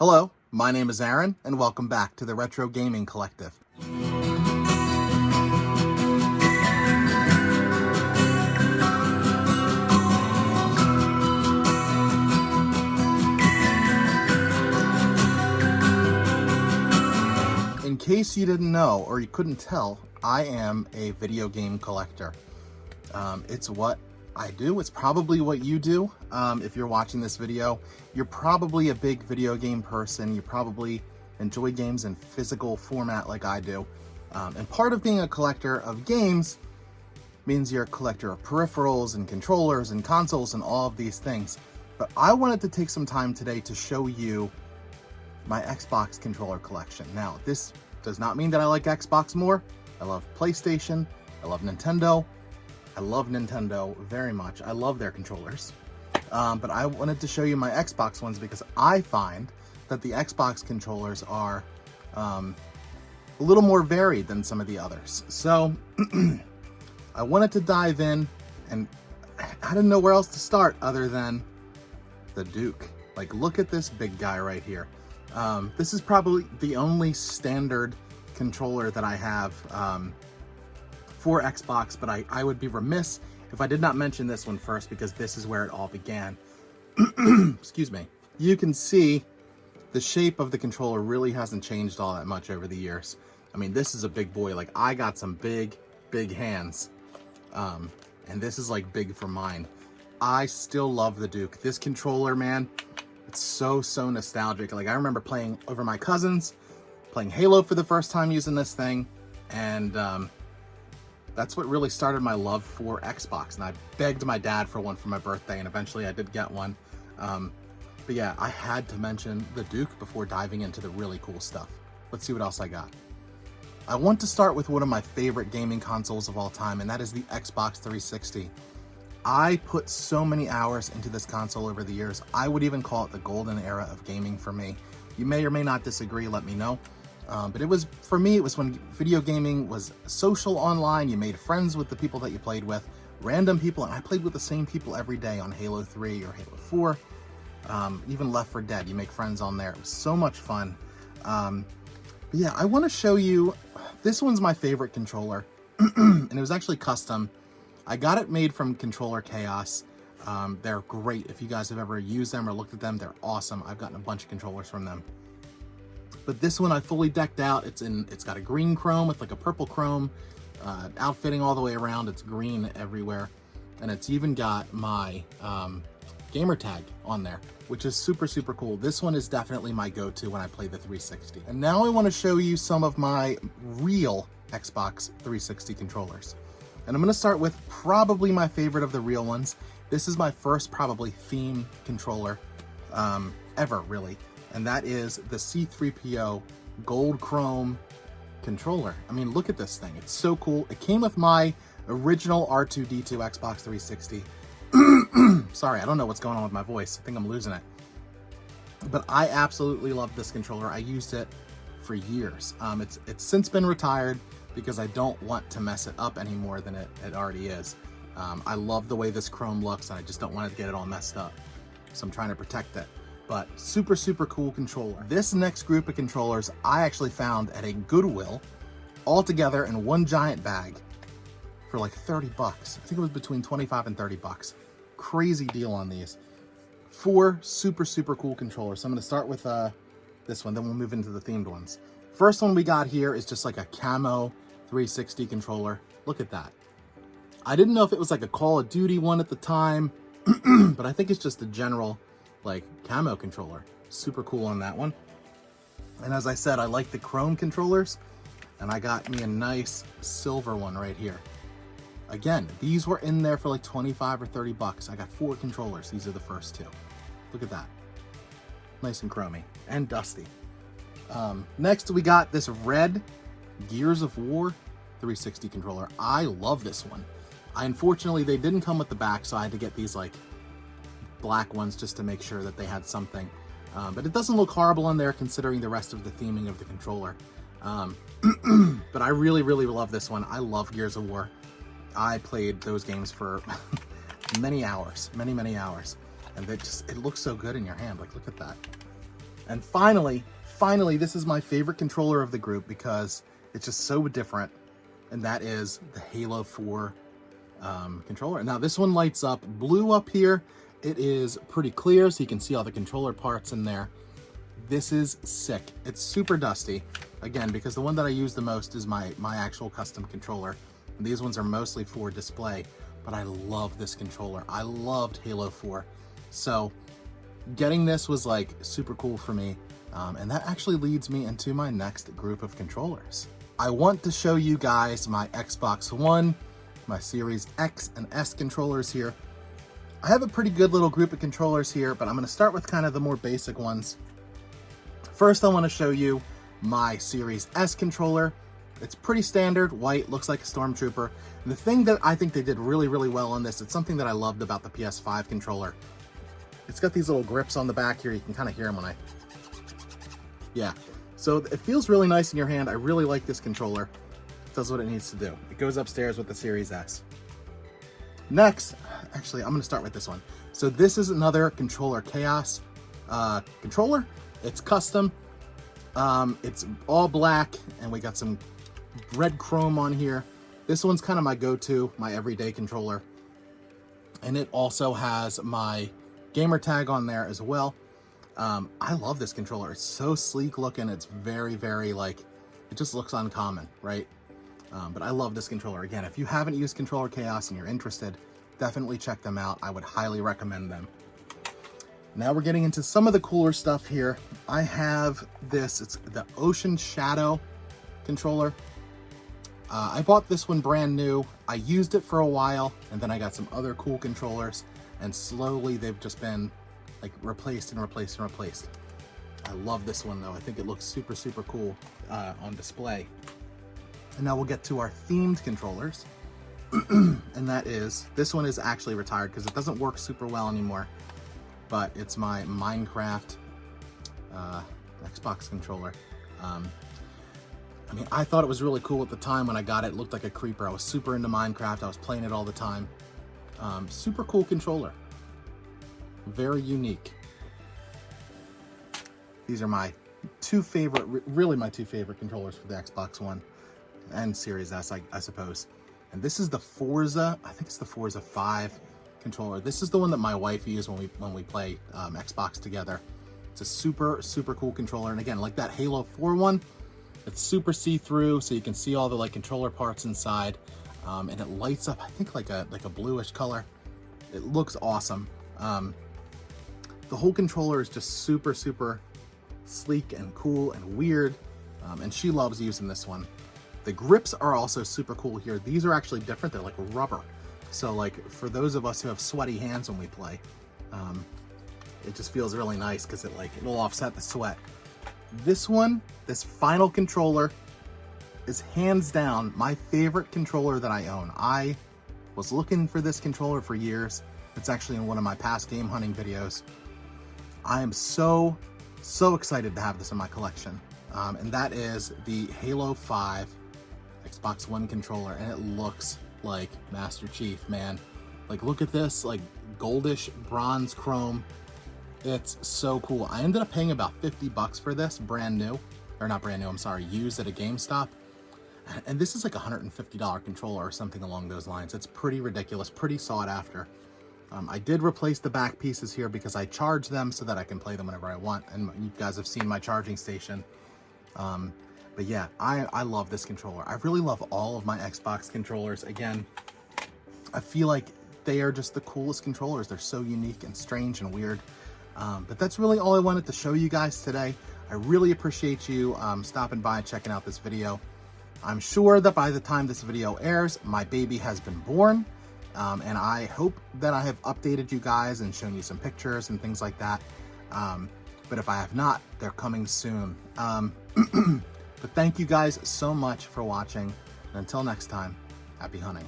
Hello, my name is Aaron, and welcome back to the Retro Gaming Collective. In case you didn't know, or you couldn't tell, I am a video game collector. It's what I do. It's probably what you do. If you're watching this video, you're probably a big video game person. You probably enjoy games in physical format like I do. And part of being a collector of games means you're a collector of peripherals and controllers and consoles and all of these things. But I wanted to take some time today to show you my Xbox controller collection. Now, this does not mean that I like Xbox more. I love PlayStation. I love Nintendo. I love Nintendo very much. I love their controllers. But I wanted to show you my Xbox ones because I find that the Xbox controllers are a little more varied than some of the others. So I wanted to dive in, and I didn't know where else to start other than the Duke. Like, look at this big guy right here. This is probably the only standard controller that I have for Xbox, but I would be remiss if I did not mention this one first because this is where it all began. Excuse me. You can see the shape of the controller really hasn't changed all that much over the years. I mean, this is a big boy. Like, I got some big hands, and this is like big for mine. I still love the Duke. This controller, man, it's so nostalgic. Like, I remember playing over my cousins, playing Halo for the first time using this thing, and that's what really started my love for Xbox. And I begged my dad for one for my birthday, and eventually I did get one. But yeah, I had to mention the Duke before diving into the really cool stuff. Let's see what else I got. I want to start with one of my favorite gaming consoles of all time, and that is the Xbox 360. I put so many hours into this console over the years. I would even call it the golden era of gaming for me. You may or may not disagree, let me know. But it was, for me, it was when video gaming was social online. You made friends with the people that you played with, random people, and I played with the same people every day on Halo 3 or Halo 4, even Left 4 Dead. You make friends on there. It was so much fun. But yeah, I want to show you, this one's my favorite controller, and it was actually custom. I got it made from Controller Chaos. They're great. If you guys have ever used them or looked at them, they're awesome. I've gotten a bunch of controllers from them. But this one I fully decked out. It's got a green chrome with like a purple chrome outfitting all the way around. It's green everywhere, and it's even got my gamer tag on there, which is super cool. This one is definitely my go-to when I play the 360. And now I want to show you some of my real Xbox 360 controllers. And I'm going to start with probably my favorite of the real ones. This is my first probably theme controller ever, really. And that is the C3PO gold chrome controller. I mean, look at this thing. It's so cool. It came with my original R2-D2 Xbox 360. Sorry, I don't know what's going on with my voice. I think I'm losing it. But I absolutely love this controller. I used it for years. It's since been retired because I don't want to mess it up any more than it already is. I love the way this chrome looks, and I just don't want to get it all messed up. So I'm trying to protect it. But super cool controller. This next group of controllers I actually found at a Goodwill, all together in one giant bag for like 30 bucks. I think it was between 25 and 30 bucks. Crazy deal on these. 4 super cool controllers. So I'm gonna start with this one, then we'll move into the themed ones. First one we got here is just like a Camo 360 controller. Look at that. I didn't know if it was like a Call of Duty one at the time, but I think it's just a general like Camo controller. Super cool on that one. And as I said, I like the chrome controllers, and I got me a nice silver one right here. Again, these were in there for like 25 or 30 bucks. I got 4 controllers. These are the first 2. Look at that. Nice and chromy and dusty. Next we got this red Gears of War 360 controller. I love this one. Unfortunately, they didn't come with the back, so I had to get these like black ones just to make sure that they had something. But it doesn't look horrible on there considering the rest of the theming of the controller. But I really love this one. I love Gears of War. I played those games for many hours, many hours. And it looks so good in your hand. Like, look at that. And finally, this is my favorite controller of the group because it's just so different, and that is the Halo 4 controller. Now this one lights up blue up here. It is pretty clear, so you can see all the controller parts in there. This is sick. It's super dusty, again, because the one that I use the most is my actual custom controller. And these ones are mostly for display, but I love this controller. I loved Halo 4. So getting this was like super cool for me. And that actually leads me into my next group of controllers. I want to show you guys my Xbox One, my Series X and S controllers here. I have a pretty good little group of controllers here, but I'm going to start with kind of the more basic ones. First, I want to show you my Series S controller. It's pretty standard, white, looks like a Stormtrooper. And the thing that I think they did really, really well on this, it's something that I loved about the PS5 controller. It's got these little grips on the back here. You can kind of hear them when I... Yeah. So it feels really nice in your hand. I really like this controller. It does what it needs to do. It goes upstairs with the Series S. Next, actually, I'm going to start with this one. So this is another Controller Chaos controller. It's custom. It's all black, and we got some red chrome on here. This one's kind of my go-to, my everyday controller. And it also has my gamer tag on there as well. I love this controller. It's so sleek looking. It's very, very like, it just looks uncommon, right? But I love this controller. Again, if you haven't used Controller Chaos and you're interested, definitely check them out. I would highly recommend them. Now we're getting into some of the cooler stuff here. I have this, it's the Ocean Shadow controller. I bought this one brand new. I used it for a while, and then I got some other cool controllers, and slowly they've just been like replaced and replaced and replaced. I love this one though. I think it looks super, super cool on display. And now we'll get to our themed controllers. And that is, this one is actually retired because it doesn't work super well anymore. But it's my Minecraft Xbox controller. I mean, I thought it was really cool at the time when I got it. It looked like a creeper. I was super into Minecraft. I was playing it all the time. Super cool controller. Very unique. These are my two favorite, really my two favorite controllers for the Xbox One and Series S, I suppose. And this is the Forza, I think it's the Forza 5 controller. This is the one that my wife used when we play Xbox together. It's a super, super cool controller. And again, like that Halo 4 one, it's super see-through, so you can see all the like controller parts inside. And it lights up, I think like a bluish color. It looks awesome. The whole controller is just super, super sleek and cool and weird. And she loves using this one. The grips are also super cool here. These are actually different. They're like rubber. So like for those of us who have sweaty hands when we play, it just feels really nice because it'll offset the sweat. This one, this final controller, is hands down my favorite controller that I own. I was looking for this controller for years. It's actually in one of my past game hunting videos. I am so excited to have this in my collection. And that is the Halo 5 Xbox One controller, and it looks like Master Chief, man. Like, look at this, like goldish bronze chrome. It's so cool. I ended up paying about 50 bucks for this, brand new, or not brand new, I'm sorry, used at a GameStop. And this is like a $150 controller or something along those lines. It's pretty ridiculous, pretty sought after. I did replace the back pieces here because I charge them so that I can play them whenever I want. And you guys have seen my charging station. But yeah, I love this controller. I really love all of my Xbox controllers. Again, I feel like they are just the coolest controllers. They're so unique and strange and weird. But that's really all I wanted to show you guys today. I really appreciate you stopping by and checking out this video. I'm sure that by the time this video airs, my baby has been born. And I hope that I have updated you guys and shown you some pictures and things like that. But if I have not, they're coming soon. But thank you guys so much for watching. And until next time, happy hunting.